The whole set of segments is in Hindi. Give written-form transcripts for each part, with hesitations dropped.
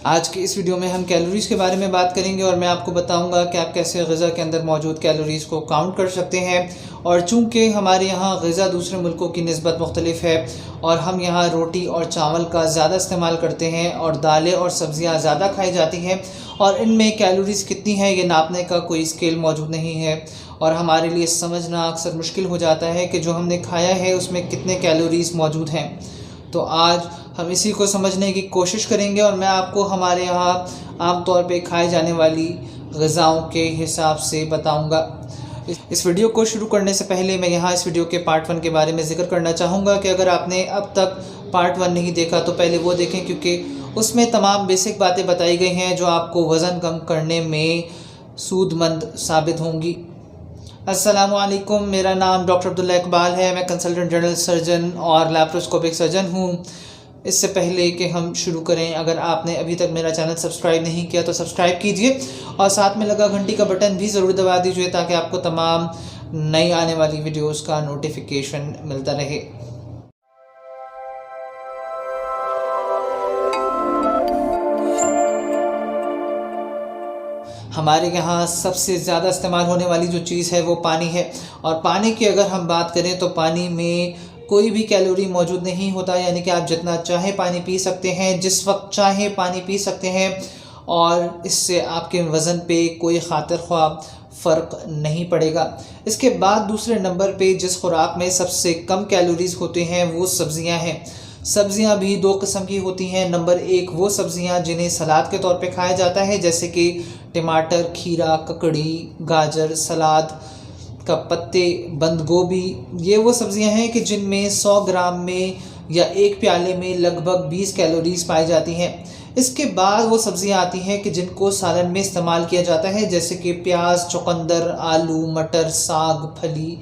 आज की इस वीडियो में हम कैलोरीज़ के बारे में बात करेंगे और मैं आपको बताऊंगा कि आप कैसे ग़िज़ा के अंदर मौजूद कैलोरीज़ को काउंट कर सकते हैं। और चूँकि हमारे यहाँ ग़िज़ा दूसरे मुल्कों की निस्बत मुख्तलिफ है और हम यहाँ रोटी और चावल का ज़्यादा इस्तेमाल करते हैं और दालें और सब्ज़ियाँ ज़्यादा खाई जाती हैं और इनमें कैलोरीज़ कितनी है ये नापने का कोई स्केल मौजूद नहीं है और हमारे लिए समझना अक्सर मुश्किल हो जाता है कि जो हमने खाया है उसमें कितने कैलोरीज़ मौजूद हैं। तो आज हम इसी को समझने की कोशिश करेंगे और मैं आपको हमारे यहाँ आम तौर पे खाई जाने वाली ग़िज़ाओं के हिसाब से बताऊंगा। इस वीडियो को शुरू करने से पहले मैं यहाँ इस वीडियो के पार्ट 1 के बारे में ज़िक्र करना चाहूँगा कि अगर आपने अब तक पार्ट 1 नहीं देखा तो पहले वो देखें, क्योंकि उसमें तमाम बेसिक बातें बताई गई हैं जो आपको वज़न कम करने में सूदमंद साबित होंगी। अस्सलामुअलैकुम, मेरा नाम डॉक्टर अब्दुल्ला इकबाल है। मैं कंसल्टेंट जनरल सर्जन और लैप्रोस्कोपिक सर्जन हूँ। इससे पहले कि हम शुरू करें, अगर आपने अभी तक मेरा चैनल सब्सक्राइब नहीं किया तो सब्सक्राइब कीजिए और साथ में लगा घंटी का बटन भी ज़रूर दबा दीजिए ताकि आपको तमाम नई आने वाली वीडियोस का नोटिफिकेशन मिलता रहे। हमारे यहाँ सबसे ज़्यादा इस्तेमाल होने वाली जो चीज़ है वो पानी है और पानी की अगर हम बात करें तो पानी में कोई भी कैलोरी मौजूद नहीं होता, यानी कि आप जितना चाहे पानी पी सकते हैं, जिस वक्त चाहे पानी पी सकते हैं और इससे आपके वज़न पे कोई खातिर ख्वाह फ़र्क नहीं पड़ेगा। इसके बाद दूसरे नंबर पे जिस खुराक में सबसे कम कैलोरीज़ होते हैं वो सब्ज़ियां हैं। सब्ज़ियां भी दो किस्म की होती हैं। नंबर 1 वो सब्ज़ियां जिन्हें सलाद के तौर पे खाया जाता है, जैसे कि टमाटर, खीरा, ककड़ी, गाजर, सलाद का पत्ते, बंद गोभी। ये वो सब्ज़ियां हैं कि जिनमें 100 ग्राम में या एक प्याले में लगभग 20 कैलोरीज़ पाई जाती हैं। इसके बाद वो सब्ज़ियां आती हैं कि जिनको सालन में इस्तेमाल किया जाता है, जैसे कि प्याज, चुकंदर, आलू, मटर, साग, फली,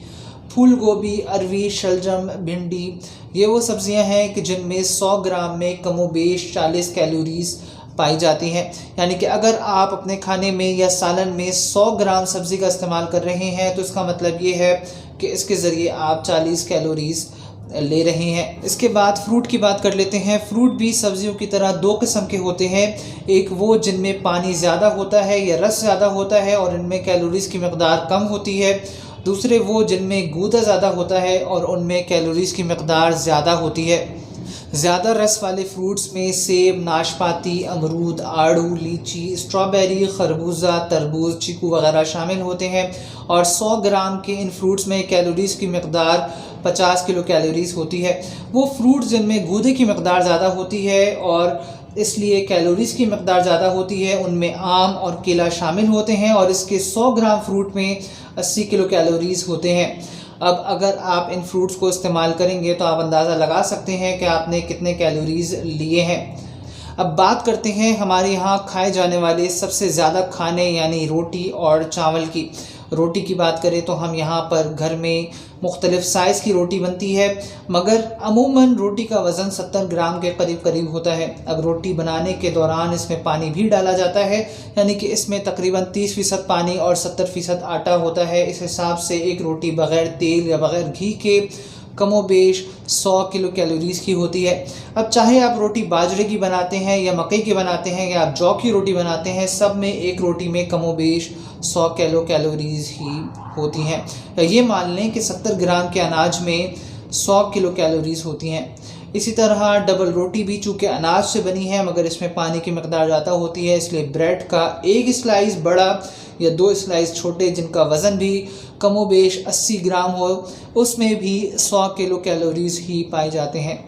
फूल गोभी, अरवी, शलजम, भिंडी। ये वो सब्ज़ियां हैं कि जिनमें 100 ग्राम में कमोबेश 40 कैलोरीज़ पाई जाती हैं। यानी कि अगर आप अपने खाने में या सालन में 100 ग्राम सब्ज़ी का इस्तेमाल कर रहे हैं तो इसका मतलब ये है कि इसके ज़रिए आप 40 कैलोरीज़ ले रहे हैं। इसके बाद फ्रूट की बात कर लेते हैं। फ्रूट भी सब्जियों की तरह दो किस्म के होते हैं। एक वो जिनमें पानी ज़्यादा होता है या रस ज़्यादा होता है और इनमें कैलोरीज़ की मकदार कम होती है। दूसरे वो जिनमें गूदा ज़्यादा होता है और उनमें कैलोरीज़ की मकदार ज़्यादा होती है। ज़्यादा रस वाले फ्रूट्स में सेब, नाशपाती, अमरूद, आड़ू, लीची, स्ट्रॉबेरी, खरबूजा, तरबूज, चीकू वगैरह शामिल होते हैं और 100 ग्राम के इन फ्रूट्स में कैलोरीज़ की मकदार 50 किलो कैलोरीज़ होती है। वो फ्रूट्स जिनमें गूदे की मकदार ज़्यादा होती है और इसलिए कैलोरीज़ की मकदार ज़्यादा होती है, उनमें आम और केला शामिल होते हैं और इसके 100 ग्राम फ्रूट में 80 किलो कैलोरीज़ होते हैं। अब अगर आप इन फ्रूट्स को इस्तेमाल करेंगे तो आप अंदाज़ा लगा सकते हैं कि आपने कितने कैलोरीज़ लिए हैं। अब बात करते हैं हमारे यहाँ खाए जाने वाले सबसे ज़्यादा खाने यानी रोटी और चावल की। रोटी की बात करें तो हम यहाँ पर घर में मुख्तलिफ़ साइज़ की रोटी बनती है, मगर अमूमन रोटी का वज़न 70 ग्राम के करीब होता है। अब रोटी बनाने के दौरान इसमें पानी भी डाला जाता है, यानी कि इसमें तकरीबन 30% पानी और 70% आटा होता है। इस हिसाब से एक रोटी बग़ैर तेल या बग़ैर घी के कमोबेश 100 किलो कैलोरीज़ की होती है। अब चाहे आप रोटी बाजरे की बनाते हैं या मकई की बनाते हैं या आप जौ की रोटी बनाते हैं, सब में एक रोटी में कमोबेश 100 किलो कैलोरीज़ ही होती हैं। ये मान लें कि 70 ग्राम के अनाज में 100 किलो कैलोरीज़ होती हैं। इसी तरह डबल रोटी भी चूँकि अनाज से बनी है मगर इसमें पानी की मकदार ज़्यादा होती है, इसलिए ब्रेड का एक स्लाइस बड़ा या 2 स्लाइस छोटे जिनका वज़न भी कमोबेश 80 ग्राम हो, उसमें भी 100 किलो कैलोरीज़ ही पाए जाते हैं।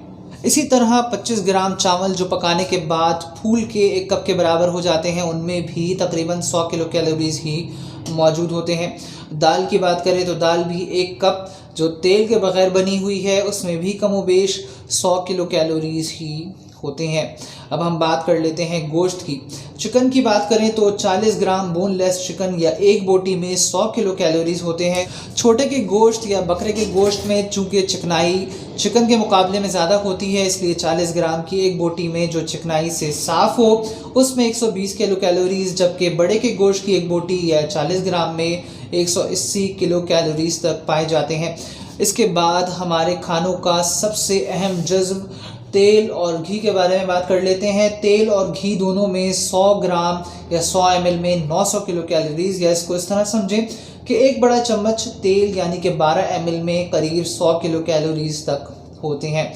इसी तरह 25 ग्राम चावल जो पकाने के बाद फूल के 1 कप के बराबर हो जाते हैं, उनमें भी तकरीबन 100 किलो कैलोरीज़ ही मौजूद होते हैं। दाल की बात करें तो दाल भी 1 कप जो तेल के बग़ैर बनी हुई है उसमें भी कमोबेश 100 किलो कैलोरीज़ ही होते हैं। अब हम बात कर लेते हैं गोश्त की। चिकन की बात करें तो 40 ग्राम बोनलेस चिकन या एक बोटी में 100 किलो कैलोरीज़ होते हैं। छोटे के गोश्त या बकरे के गोश्त में चूँकि चिकनाई चिकन के मुकाबले में ज़्यादा होती है, इसलिए 40 ग्राम की एक बोटी में जो चिकनाई से साफ़ हो उसमें 120 किलो कैलोरीज़, जबकि बड़े के गोश्त की एक बोटी या 40 ग्राम में 180 किलो कैलोरीज़ तक पाए जाते हैं। इसके बाद हमारे खानों का सबसे अहम जज़्ब तेल और घी के बारे में बात कर लेते हैं। तेल और घी दोनों में 100 ग्राम या 100 ml में 900 किलो कैलोरीज, या इसको इस तरह समझें कि एक बड़ा चम्मच तेल यानी कि 12 ml में करीब 100 किलो कैलोरीज तक होते हैं।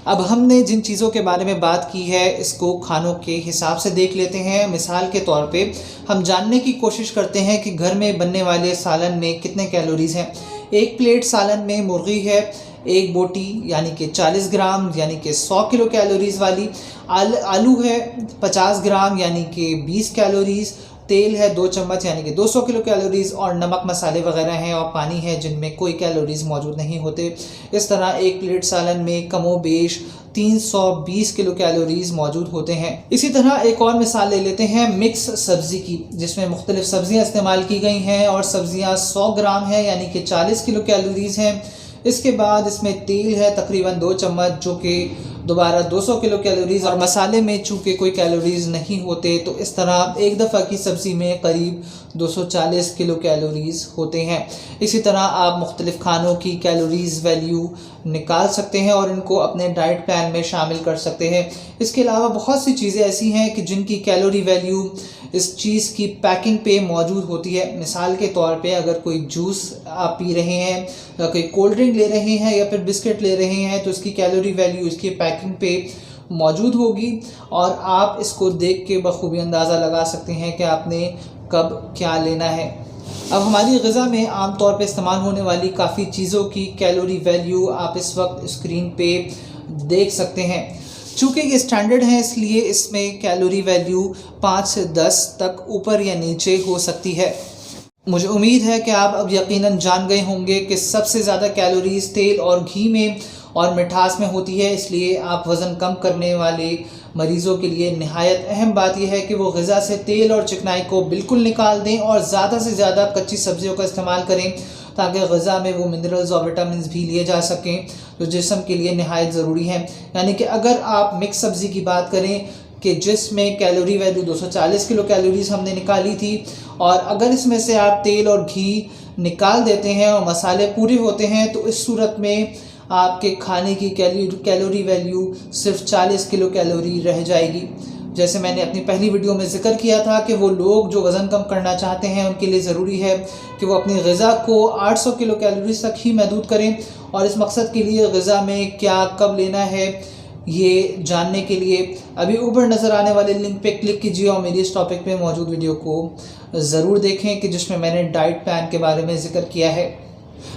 अब हमने जिन चीज़ों के बारे में बात की है इसको खानों के हिसाब से देख लेते हैं। मिसाल के तौर पे हम जानने की कोशिश करते हैं कि घर में बनने वाले सालन में कितने कैलोरीज हैं। एक प्लेट सालन में मुर्गी है, एक बोटी यानी कि 40 ग्राम यानी कि 100 किलो कैलोरीज वाली, आलू है 50 ग्राम यानी कि 20 कैलोरीज, तेल है 2 चम्मच यानी कि 200 किलो कैलोरीज, और नमक मसाले वगैरह हैं और पानी है जिनमें कोई कैलोरीज मौजूद नहीं होते। इस तरह एक प्लेट सालन में कमोबेश 320 किलो कैलोरीज मौजूद होते हैं। इसी तरह एक और मिसाल ले लेते हैं मिक्स सब्ज़ी की, जिसमें मुख्तलिफ सब्ज़ियाँ इस्तेमाल की गई हैं और सब्ज़ियाँ 100 ग्राम है यानी कि 40 किलो कैलोरीज हैं। इसके बाद इसमें तेल है तकरीबन 2 चम्मच जो कि दोबारा 200 किलो कैलोरीज, और मसाले में चूँकि कोई कैलोरीज नहीं होते तो इस तरह एक दफ़ा की सब्ज़ी में करीब 240 किलो कैलोरीज होते हैं। इसी तरह आप मुख्तलिफ़ खानों की कैलोरीज वैल्यू निकाल सकते हैं और इनको अपने डाइट प्लान में शामिल कर सकते हैं। इसके अलावा बहुत सी चीज़ें ऐसी हैं कि जिनकी कैलोरी वैल्यू इस चीज़ की पैकिंग पे मौजूद होती है। मिसाल के तौर पे अगर कोई जूस आप पी रहे हैं या कोई कोल्ड ड्रिंक ले रहे हैं या फिर बिस्किट ले रहे हैं तो इसकी कैलोरी वैल्यू इसकी पैकिंग पे मौजूद होगी और आप इसको देख के बखूबी अंदाज़ा लगा सकते हैं कि आपने कब क्या लेना है। अब हमारी ग़िज़ा में आम तौर पे इस्तेमाल होने वाली काफ़ी चीज़ों की कैलोरी वैल्यू आप इस वक्त स्क्रीन पे देख सकते हैं। चूँकि ये स्टैंडर्ड है इसलिए इसमें कैलोरी वैल्यू 5 से 10 तक ऊपर या नीचे हो सकती है। मुझे उम्मीद है कि आप अब यकीनन जान गए होंगे कि सबसे ज़्यादा कैलोरीज़ तेल और घी में और मिठास में होती है, इसलिए आप वज़न कम करने वाले मरीज़ों के लिए नहायत अहम बात यह है कि वो ग़िज़ा से तेल और चिकनाई को बिल्कुल निकाल दें और ज़्यादा से ज़्यादा कच्ची सब्ज़ियों का इस्तेमाल करें ताकि ग़िज़ा में वो मिनरल्स और विटामिन भी लिए जा सकें जो जिस्म के लिए नहायत ज़रूरी हैं। यानी कि अगर आप मिक्स सब्ज़ी की बात करें कि जिसमें कैलोरी वैल्यू 240 किलो कैलोरीज़ हमने निकाली थी, और अगर इसमें से आप तेल और घी निकाल देते हैं और मसाले पूरे होते हैं तो इस सूरत में आपके खाने की कैलोरी वैल्यू सिर्फ 40 किलो कैलोरी रह जाएगी। जैसे मैंने अपनी पहली वीडियो में ज़िक्र किया था कि वो लोग जो वज़न कम करना चाहते हैं उनके लिए ज़रूरी है कि वो अपनी ग़िज़ा को 800 किलो कैलोरीज तक ही महदूद करें, और इस मकसद के लिए ग़िज़ा में क्या कब लेना है ये जानने के लिए अभी ऊपर नज़र आने वाले लिंक पे क्लिक कीजिए और मेरी इस टॉपिक पे मौजूद वीडियो को ज़रूर देखें कि जिसमें मैंने डाइट प्लान के बारे में ज़िक्र किया है।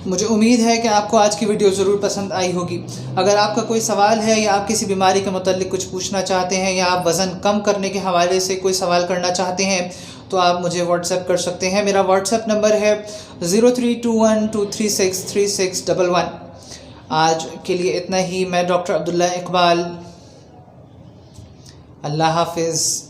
मुझे उम्मीद है कि आपको आज की वीडियो ज़रूर पसंद आई होगी। अगर आपका कोई सवाल है या आप किसी बीमारी के मुताल्लिक कुछ पूछना चाहते हैं या आप वज़न कम करने के हवाले से कोई सवाल करना चाहते हैं तो आप मुझे व्हाट्सएप कर सकते हैं। मेरा व्हाट्सएप नंबर है 032123636611। आज के लिए इतना ही। मैं डॉक्टर अब्दुल्ला इकबाल। अल्लाह हाफिज़।